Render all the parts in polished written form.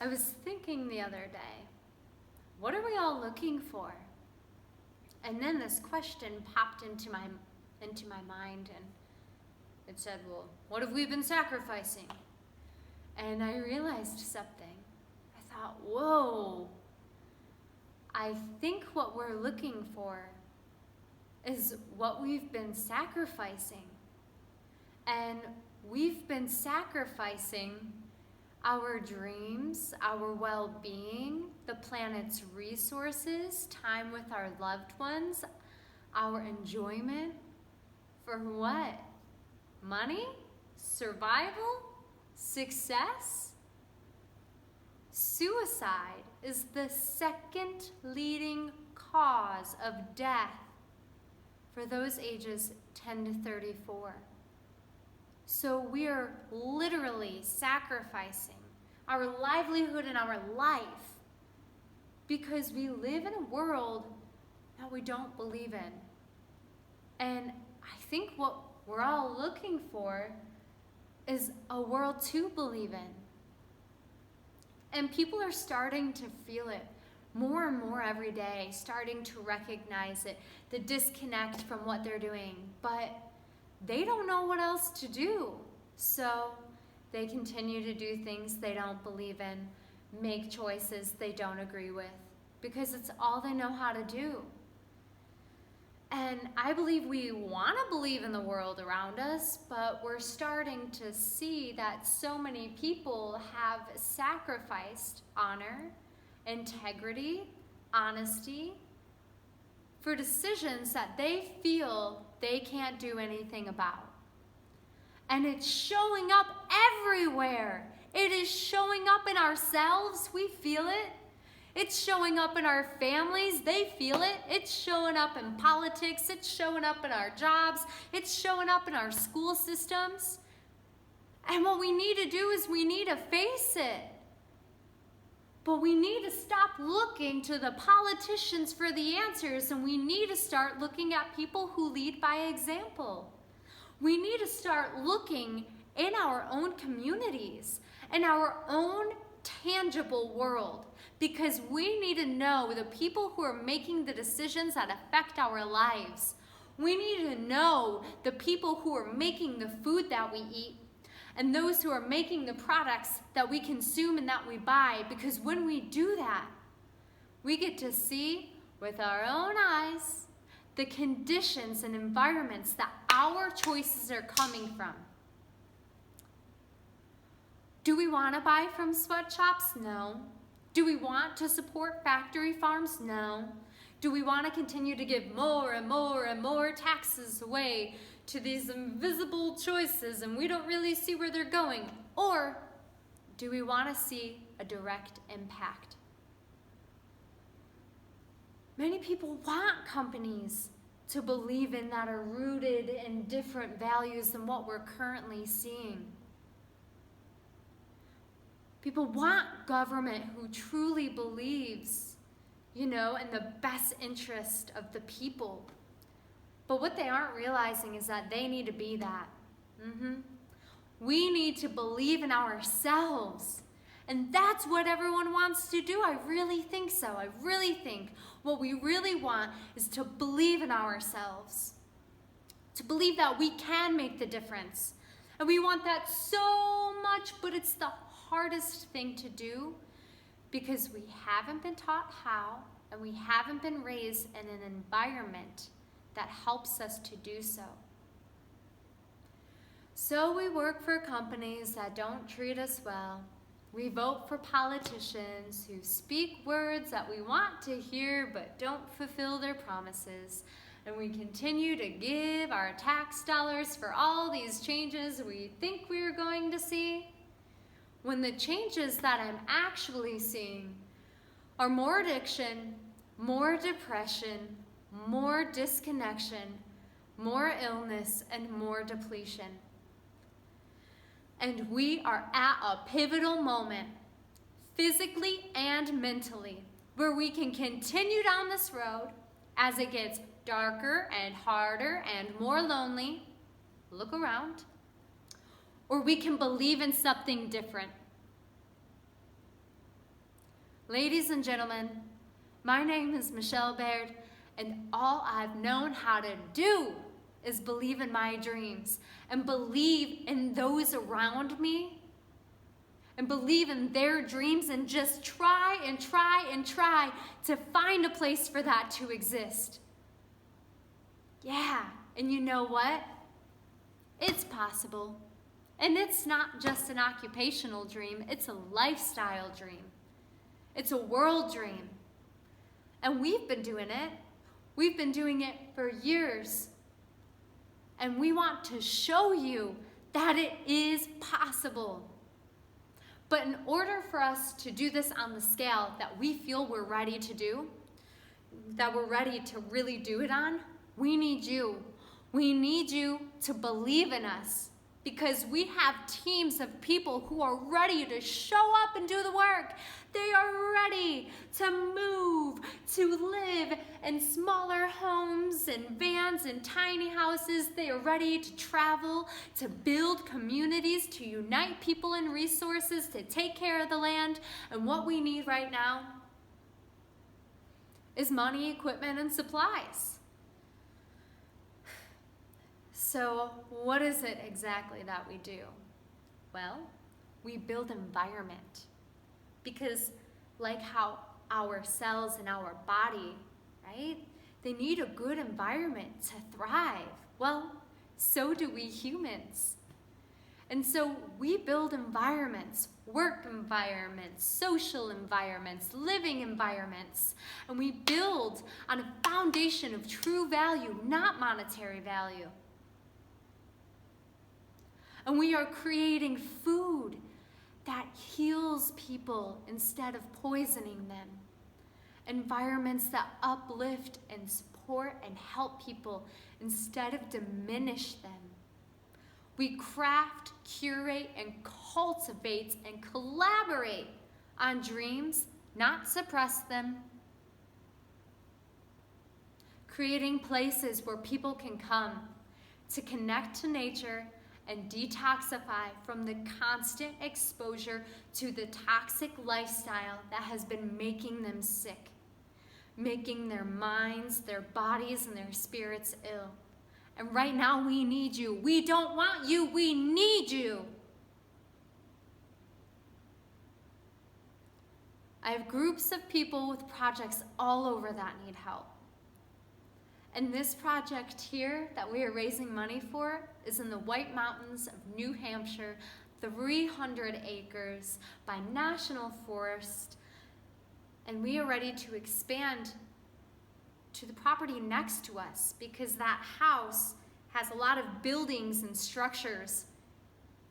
I was thinking the other day, what are we all looking for? And then this question popped into my mind, and it said, well, what have we been sacrificing? And I realized something. I thought, whoa, I think what we're looking for is what we've been sacrificing. And we've been sacrificing our dreams, our well-being, the planet's resources, time with our loved ones, our enjoyment, for what? Money? Survival? Success? Suicide is the second leading cause of death for those ages 10 to 34. So we are literally sacrificing our livelihood and our life because we live in a world that we don't believe in. And I think what we're all looking for is a world to believe in. And people are starting to feel it more and more every day, starting to recognize it, the disconnect from what they're doing. But they don't know what else to do. So they continue to do things they don't believe in, make choices they don't agree with, because it's all they know how to do. And I believe we want to believe in the world around us, but we're starting to see that so many people have sacrificed honor, integrity, honesty for decisions that they feel they can't do anything about. And it's showing up everywhere. It is showing up in ourselves. We feel it. It's showing up in our families. They feel it. It's showing up in politics. It's showing up in our jobs. It's showing up in our school systems. And what we need to do is we need to face it. But we need to stop looking to the politicians for the answers, and we need to start looking at people who lead by example. We need to start looking in our own communities, in our own tangible world, because we need to know the people who are making the decisions that affect our lives. We need to know the people who are making the food that we eat, and those who are making the products that we consume and that we buy, because when we do that, we get to see with our own eyes the conditions and environments that our choices are coming from. Do we want to buy from sweatshops? No. Do we want to support factory farms? No. Do we want to continue to give more and more and more taxes away to these invisible choices and we don't really see where they're going? Or do we want to see a direct impact? Many people want companies to believe in that are rooted in different values than what we're currently seeing. People want government who truly believes, in the best interest of the people. But what they aren't realizing is that they need to be that. We need to believe in ourselves. And that's what everyone wants to do. I really think so. I really think what we really want is to believe in ourselves. To believe that we can make the difference. And we want that so much, but it's the hardest thing to do because we haven't been taught how, and we haven't been raised in an environment that helps us to do so. So we work for companies that don't treat us well. We vote for politicians who speak words that we want to hear but don't fulfill their promises. And we continue to give our tax dollars for all these changes we think we're going to see, when the changes that I'm actually seeing are more addiction, more depression, more disconnection, more illness, and more depletion. And we are at a pivotal moment, physically and mentally, where we can continue down this road as it gets darker and harder and more lonely. Look around. Or we can believe in something different. Ladies and gentlemen, my name is Michelle Baird, and all I've known how to do is believe in my dreams and believe in those around me and believe in their dreams and just try and try and try to find a place for that to exist. Yeah, and you know what? It's possible. And it's not just an occupational dream, it's a lifestyle dream. It's a world dream. And we've been doing it. We've been doing it for years. And we want to show you that it is possible. But in order for us to do this on the scale that we feel we're ready to do, that we're ready to really do it on, we need you. We need you to believe in us, because we have teams of people who are ready to show up and do the work. They are ready to move, to live in smaller homes and vans and tiny houses. They are ready to travel, to build communities, to unite people and resources, to take care of the land. And what we need right now is money, equipment, and supplies. So what is it exactly that we do? Well, we build environment, because like how our cells in our body, right? They need a good environment to thrive. Well, so do we humans. And so we build environments, work environments, social environments, living environments, and we build on a foundation of true value, not monetary value. And we are creating food that heals people instead of poisoning them. Environments that uplift and support and help people instead of diminish them. We craft, curate, and cultivate and collaborate on dreams, not suppress them. Creating places where people can come to connect to nature and detoxify from the constant exposure to the toxic lifestyle that has been making them sick, making their minds, their bodies, and their spirits ill. And right now we need you. We don't want you, we need you. I have groups of people with projects all over that need help. And this project here that we are raising money for is in the White Mountains of New Hampshire, 300 acres by National Forest. And we are ready to expand to the property next to us, because that house has a lot of buildings and structures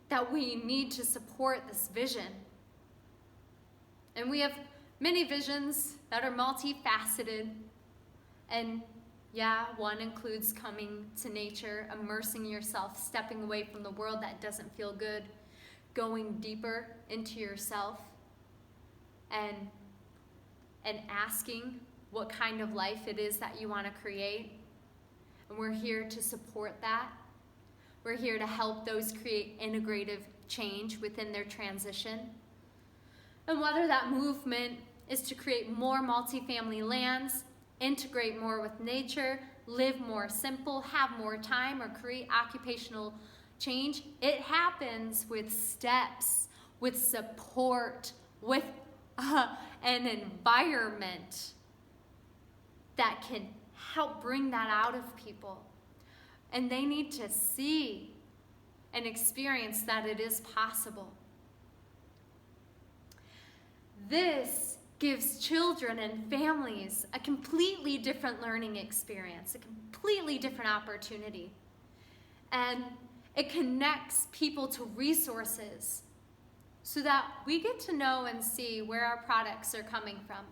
that we need to support this vision. And we have many visions that are multifaceted, and yeah, one includes coming to nature, immersing yourself, stepping away from the world that doesn't feel good, going deeper into yourself, and asking what kind of life it is that you want to create. And we're here to support that. We're here to help those create integrative change within their transition. And whether that movement is to create more multifamily lands, integrate more with nature, live more simple, have more time, or create occupational change, it happens with steps, with support, with an environment that can help bring that out of people. And they need to see and experience that it is possible. This gives children and families a completely different learning experience, a completely different opportunity. And it connects people to resources so that we get to know and see where our products are coming from.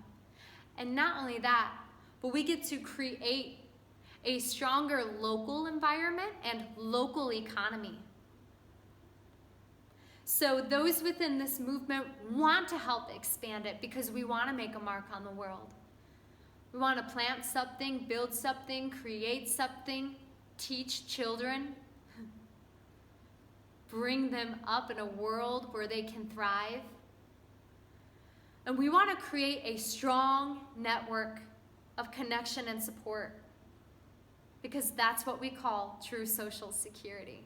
And not only that, but we get to create a stronger local environment and local economy. So those within this movement want to help expand it, because we want to make a mark on the world. We want to plant something, build something, create something, teach children, bring them up in a world where they can thrive. And we want to create a strong network of connection and support, because that's what we call true social security.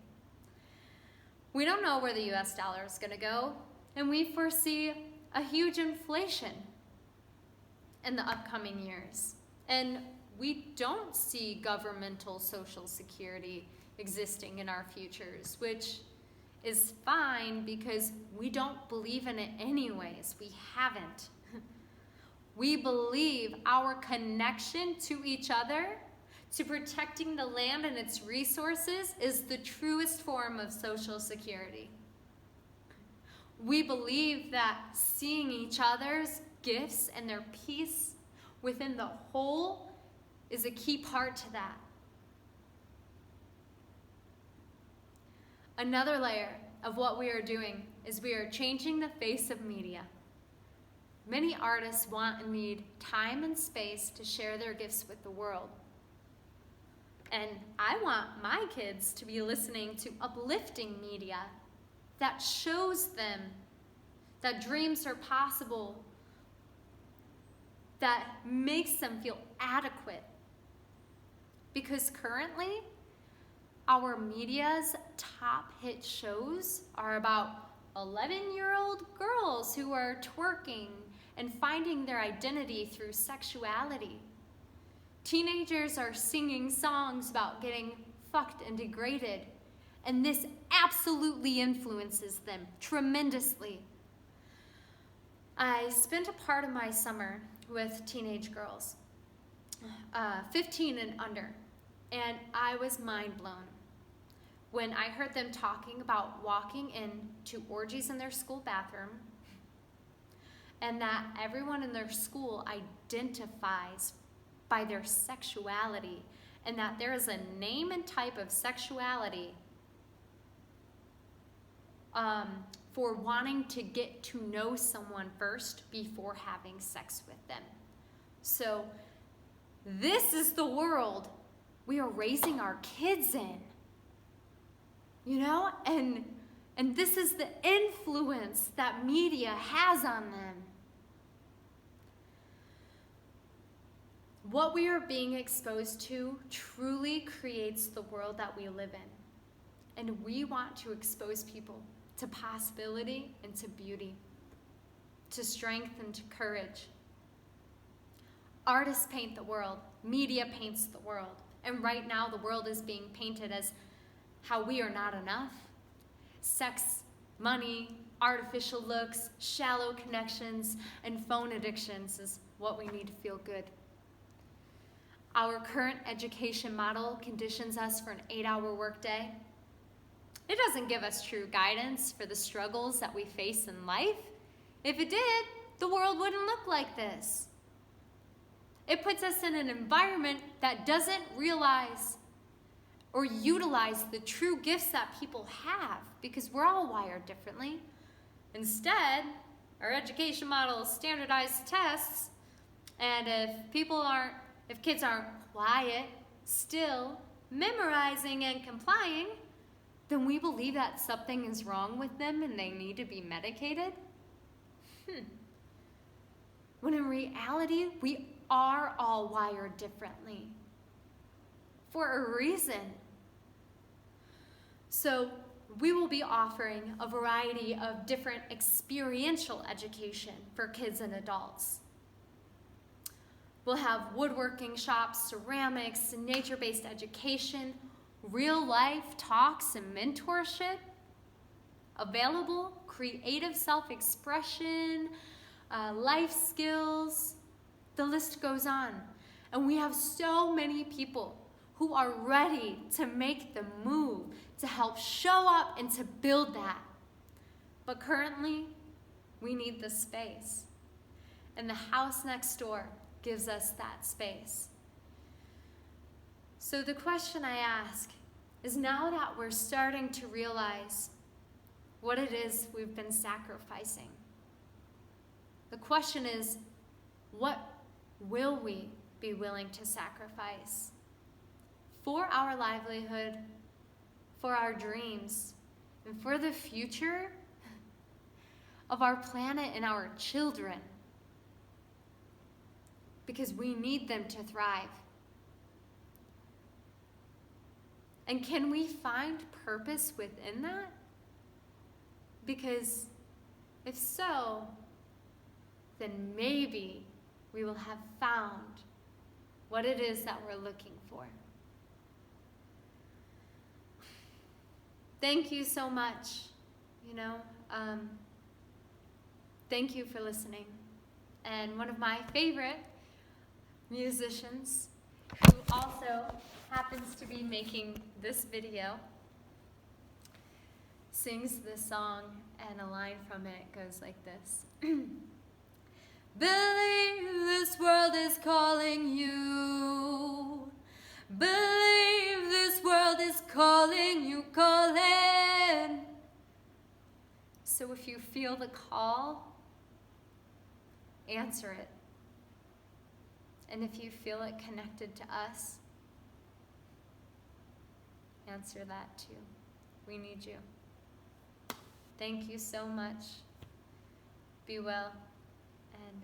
We don't know where the US dollar is going to go, and we foresee a huge inflation in the upcoming years. And we don't see governmental social security existing in our futures, which is fine because we don't believe in it anyways. We haven't. We believe our connection to each other, to protecting the land and its resources, is the truest form of social security. We believe that seeing each other's gifts and their peace within the whole is a key part to that. Another layer of what we are doing is we are changing the face of media. Many artists want and need time and space to share their gifts with the world. And I want my kids to be listening to uplifting media that shows them that dreams are possible, that makes them feel adequate. Because currently, our media's top hit shows are about 11-year-old girls who are twerking and finding their identity through sexuality. Teenagers are singing songs about getting fucked and degraded, and this absolutely influences them tremendously. I spent a part of my summer with teenage girls, 15 and under, and I was mind blown when I heard them talking about walking into orgies in their school bathroom, and that everyone in their school identifies by their sexuality, and that there is a name and type of sexuality for wanting to get to know someone first before having sex with them. So this is the world we are raising our kids in, you know, and this is the influence that media has on them. What we are being exposed to truly creates the world that we live in. And we want to expose people to possibility and to beauty, to strength and to courage. Artists paint the world, media paints the world, and right now the world is being painted as how we are not enough. Sex, money, artificial looks, shallow connections, and phone addictions is what we need to feel good. Our current education model conditions us for an 8-hour workday. It doesn't give us true guidance for the struggles that we face in life. If it did, the world wouldn't look like this. It puts us in an environment that doesn't realize or utilize the true gifts that people have, because we're all wired differently. Instead, our education model is standardized tests, and if kids aren't quiet, still, memorizing and complying, then we believe that something is wrong with them and they need to be medicated? When in reality, we are all wired differently for a reason. So we will be offering a variety of different experiential education for kids and adults. We'll have woodworking shops, ceramics, nature-based education, real-life talks and mentorship available, creative self-expression, life skills, the list goes on. And we have so many people who are ready to make the move to help show up and to build that. But currently, we need the space. And the house next door gives us that space. So the question I ask is, now that we're starting to realize what it is we've been sacrificing, the question is, what will we be willing to sacrifice for our livelihood, for our dreams, and for the future of our planet and our children? because we need them to thrive. And can we find purpose within that? Because if so, then maybe we will have found what it is that we're looking for. Thank you so much. Thank you for listening. And one of my favorite musicians, who also happens to be making this video, sings this song, and a line from it goes like this. Believe this world is calling you. Believe this world is calling you, calling. So if you feel the call, answer it. And if you feel it connected to us, answer that too. We need you. Thank you so much. Be well. And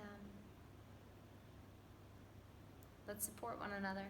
let's support one another.